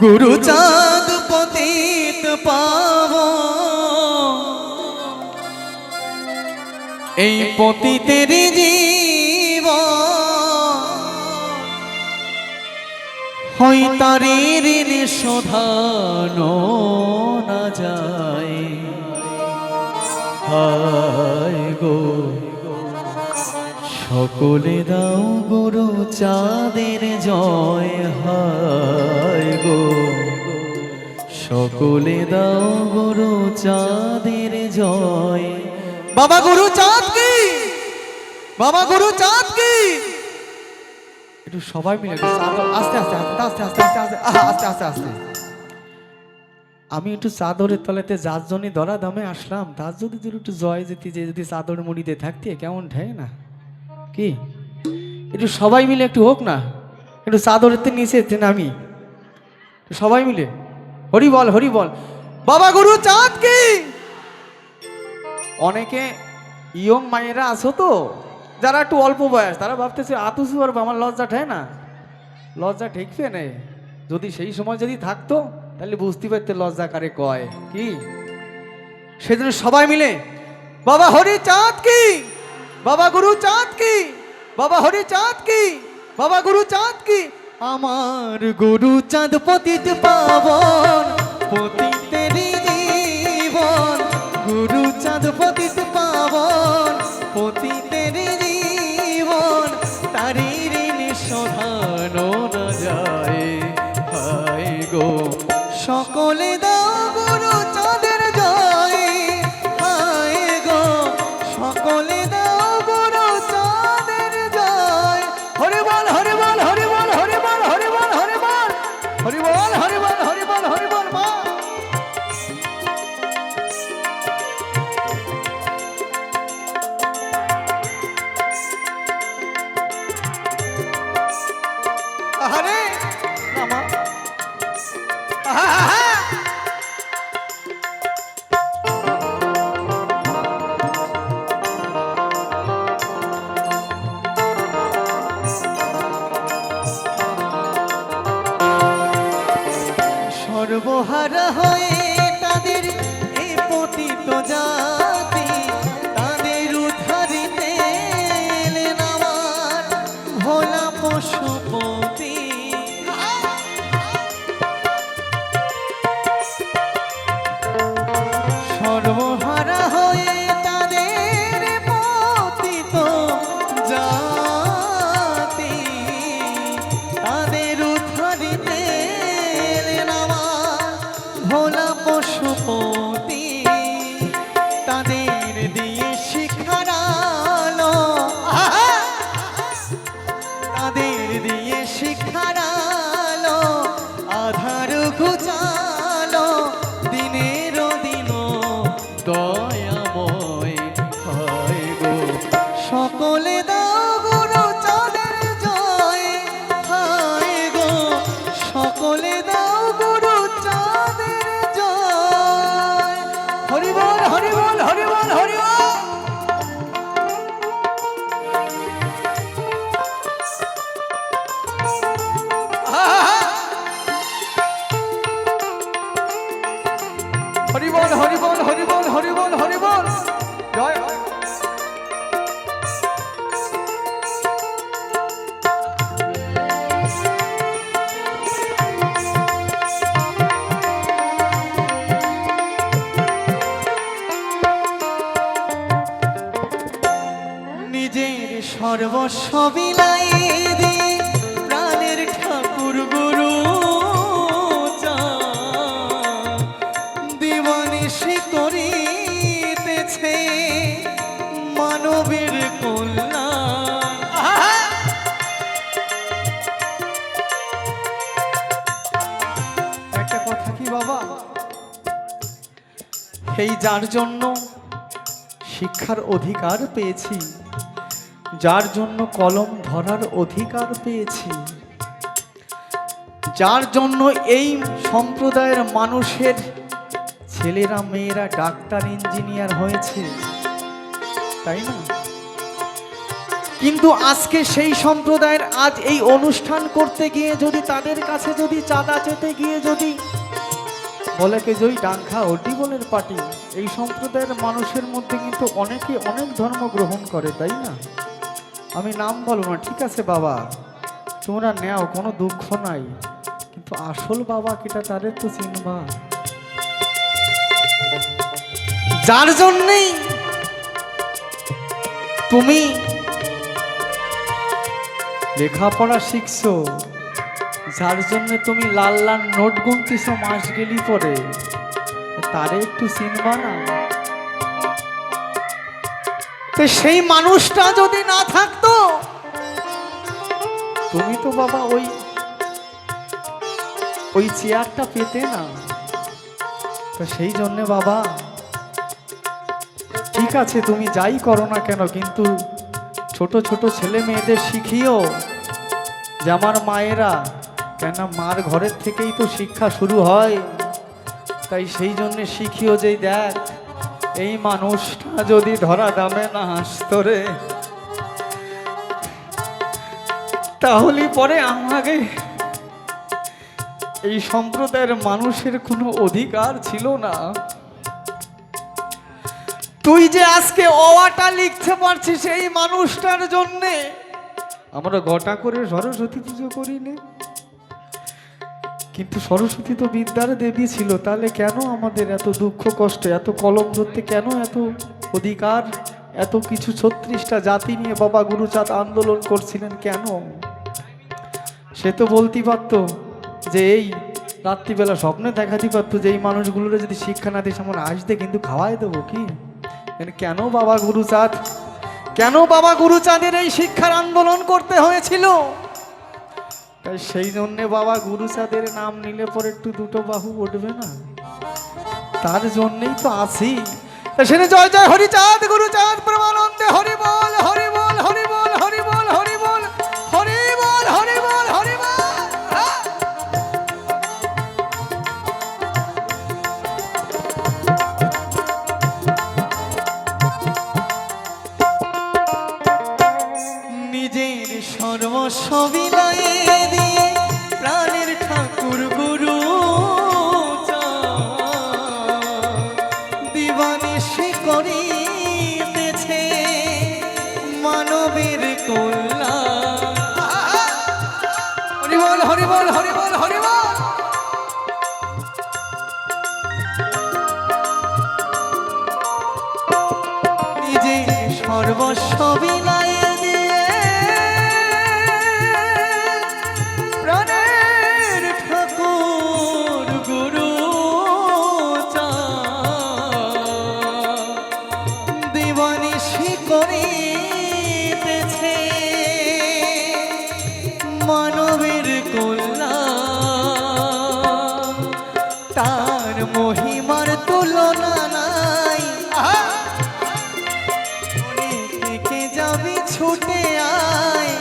গুরু চাঁদ পতিত পাবন, এই পতিতের জীবন হয় তারি ঋণ শোধানো না যায়। হায় গো সকলে দাও গুরু চাঁদের জয়। হায় গো সকলে দাও গুরু চাঁদের জয়। বাবা গুরু চাঁদ কি, বাবা গুরু চাঁদ কি। একটু সবাই মিলে আস্তে আস্তে আস্তে আস্তে আস্তে আস্তে আস্তে আস্তে আস্তে। আমি একটু চাদরের তলাতে যার জন্য ধরা দামে আসলাম, তার যদি একটু জয় যেতি, যে যদি চাদর মুড়িতে থাকতে কেমন ঠেয় না কি। একটু সবাই মিলে একটু হোক না, একটু চাদরের নিচে নামি সবাই মিলে হরি বল হরি বল। বাবা গুরু চাঁদ কি। অনেকে ইয়ং মায়েরা আছো তো, যারা একটু অল্প বয়স, তারা ভাবতেছে আতুসু আর আমার লজ্জা ঠেয় না। লজ্জা ঠেকবে না, যদি সেই সময় যদি থাকতো তাহলে বুঝতে পারতে লজ্জা কারে কয় কি। সেজন্য সবাই মিলে বাবা হরি চাঁদ কি, বাবা গুরু চাঁদ কি, বাবা হরি চাঁদ কি, বাবা গুরু চাঁদ কি। আমার গুরু চাঁদ পতিত পাবন, পতিতের জীবন। গুরু চাঁদ পতিত পাবন, পতিতের জীবন তারি ঋণ শোধানো না যায়। হায় গো সকলে দাও গুরু চাঁদের জয়। হায় গো সকলে দাও গুরু চাঁদের জয়। হরি বল হরি বল হরি বল হরি বল হরি বল হরি বল হরি বল হরি বল হরি বল হরি বল মা। আরে মামা সর্বহারা হয়ে তাদের এ পতিত জাতি, তাদের উদ্ধারিতে এলেন আমার ভোলা পশুপতি। সর্বহারা হয়ে তাদের পতিত জাতি, তাদের উদ্ধারিতে এলেন আমার ভোলা পশুপতি। তাদের দিয়ে শিক্ষার আলো, তাদের দিয়ে শিক্ষার আলো, আধার ঘুচালো দিনের দিন দয়াময়। হয় গো সকলে দাও গুরু চাঁদের জয়। হায় গো সকলে দাও গুরু চাঁদের জয়। হরি বল হরি বল হরি বল হরি বল। হরি বল হরি বল হরি বল হরি বল হরি বল জয়। নিজের সর্বস্ব বিলাই দিয়ে প্রাণের ঠাকুর গুরু চাঁদ দিবানিশি করিতেছে মানবের কল্যাণ। একটা কথা কি বাবা, এই যার জন্য শিক্ষার অধিকার পেয়েছি, যার জন্য কলম ধরার অধিকার পেয়েছি, যার জন্য এই সম্প্রদায়ের মানুষের ছেলেরা মেয়েরা ডাক্তার ইঞ্জিনিয়ার হয়েছে, তাই না? কিন্তু আজকে সেই সম্প্রদায়ের আজ এই অনুষ্ঠান করতে গিয়ে যদি তাদের কাছে যদি চাঁদা চেতে গিয়ে যদি বলে কে জয়ী ডাংখা ওটি বলের পার্টি, এই সম্প্রদায়ের মানুষের মধ্যে কিন্তু অনেকে অনেক ধর্ম গ্রহণ করে, তাই না? আমি নাম বলবো না, ঠিক আছে বাবা তোমরা নেও, কোনো দুঃখ নাই, কিন্তু আসল বাবা কিটা তাদের তো চিনবা, যার জন্যেই তুমি লেখাপড়া শিখছো, যার জন্য তুমি লাল লাল নোট গুনতিছো মাস গেলি পরে, তারে একটু চিনবা না? তো সেই মানুষটা যদি না থাকতো তুমি তো বাবা ওই চেয়ারটা পেতে না। তো সেই জন্য বাবা ঠিক আছে তুমি যাই করো না কেন, কিন্তু ছোট ছোট ছেলে মেয়েদের শিখিও যে আমার মায়েরা, কেন মার ঘরের থেকেই তো শিক্ষা শুরু হয়, তাই সেই জন্য শিখিও যে দেখ এই মানুষটা যদি ধরা দামে না আসতো রে, তাহলে পরে আমাকে এই সম্প্রদায়ের মানুষের কোনো অধিকার ছিল না। তুই যে আজকে অওয়াটা লিখতে পারছিস এই মানুষটার জন্যে, আমরা গোটা করে সরস্বতী পুজো করি না, কিন্তু সরস্বতী তো বিদ্যার দেবী ছিল, তাহলে কেন আমাদের এত দুঃখ কষ্ট, এত কলম ধরতে, কেন এত অধিকার, এত কিছু 36টা জাতি নিয়ে বাবা গুরুচাঁদ আন্দোলন করছিলেন কেন? সে তো বলতে পারতো যে এই রাত্রিবেলা স্বপ্নে দেখাতে পারতো যে এই মানুষগুলোর যদি শিক্ষা না দিস আমরা আসতে কিন্তু খাওয়াই দেবো কি? কেন বাবা গুরুচাঁদ, কেন বাবা গুরুচাঁদের এই শিক্ষার আন্দোলন করতে হয়েছিল? তাই সেই জন্যে বাবা গুরুচাঁদের নাম নিলে পরে একটু দুটো বাহু উঠবে না, তার জন্যেই তো আছি। সেখানে জয় জয় হরিচাঁদ গুরুচাঁদ প্রেমানন্দে হরি বল হরি বল হরি বল হরি বল হরি বল হরি বল হরি বল হরি বল। নিজের সর্বস্ব বিলায়ে দিয়ে প্রাণের ঠাকুর গুরু দিবানিশি করিতেছে মানবের কল্যাণ। হরি বল হরি বল হরি বল হরি বল। নিজের সর্বস্ব বিলায়ে মানবের কল্যাণ, তার মহিমার তুলনা নাই। থেকে যাবি ছুটে আয়,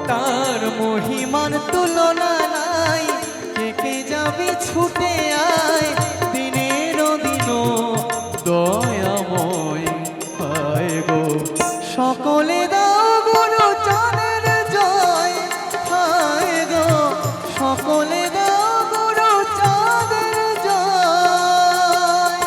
তার মহিমার তুলনা নাই, থেকে যাবি ছুটে আয়। দিনের দিন দয়াময় হায় গো সকলে দাও গুরু চাঁদের জয়, হায় গো সকলে দাও গুরু চাঁদের জয়।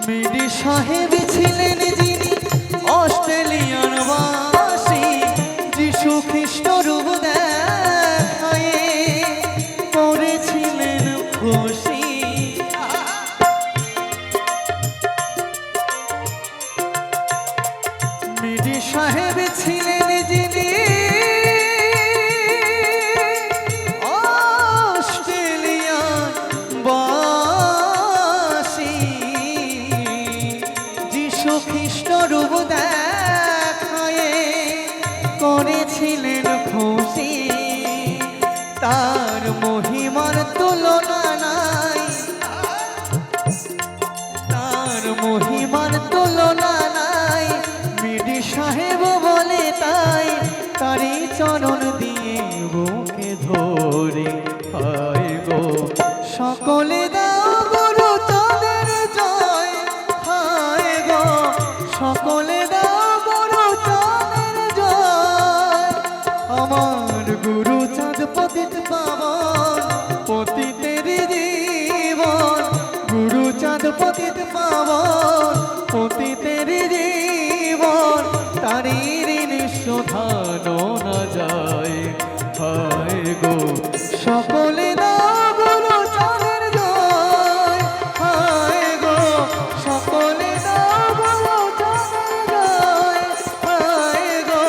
মিরি সাহেব ছিলেন যিনি অস্ট্রেলিয়ান বাসী, যিশু খ্রিস্ট রূপ দেখায়ে করেছিলেন খুশি। মিরি সাহেব ছিলেন যিনি অস্ট্রেলিয়ান বাসী, সাহেব বলে তাই তারি চরণ দিয়ে বুকে ধরে হায় গো সকলে দাও গুরু চাঁদের জয় হায় গো সকলে দাও গুরু চাঁদের জয় আমার গুরু চাঁদ পতিত পাবন পতিতের জীবন গুরু চাঁদ পতিত পাবন পতিতের জীবন তারি ঋণ শোধানো না যায় হায় গো সকলে দাও গুরু চাঁদের জয় হায় গো সকলে দাও গুরু চাঁদের জয় হায় গো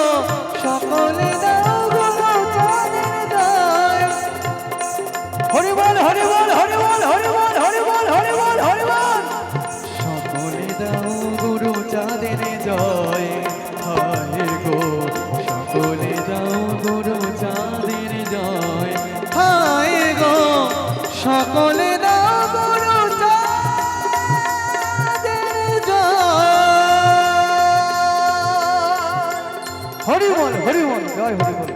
সকলে দাও গুরু চাঁদের জয় হরি বল হরি বল হরি বল হরি বল হরি বল হরি বল হরি বল সকলে দাও গুরু চাঁদের জয় হায় গো সকলে দাও গুরু চাঁদের জয় হায় গো সকলে দাও গুরু চাঁদের জয় হরি বল জয় হরি বল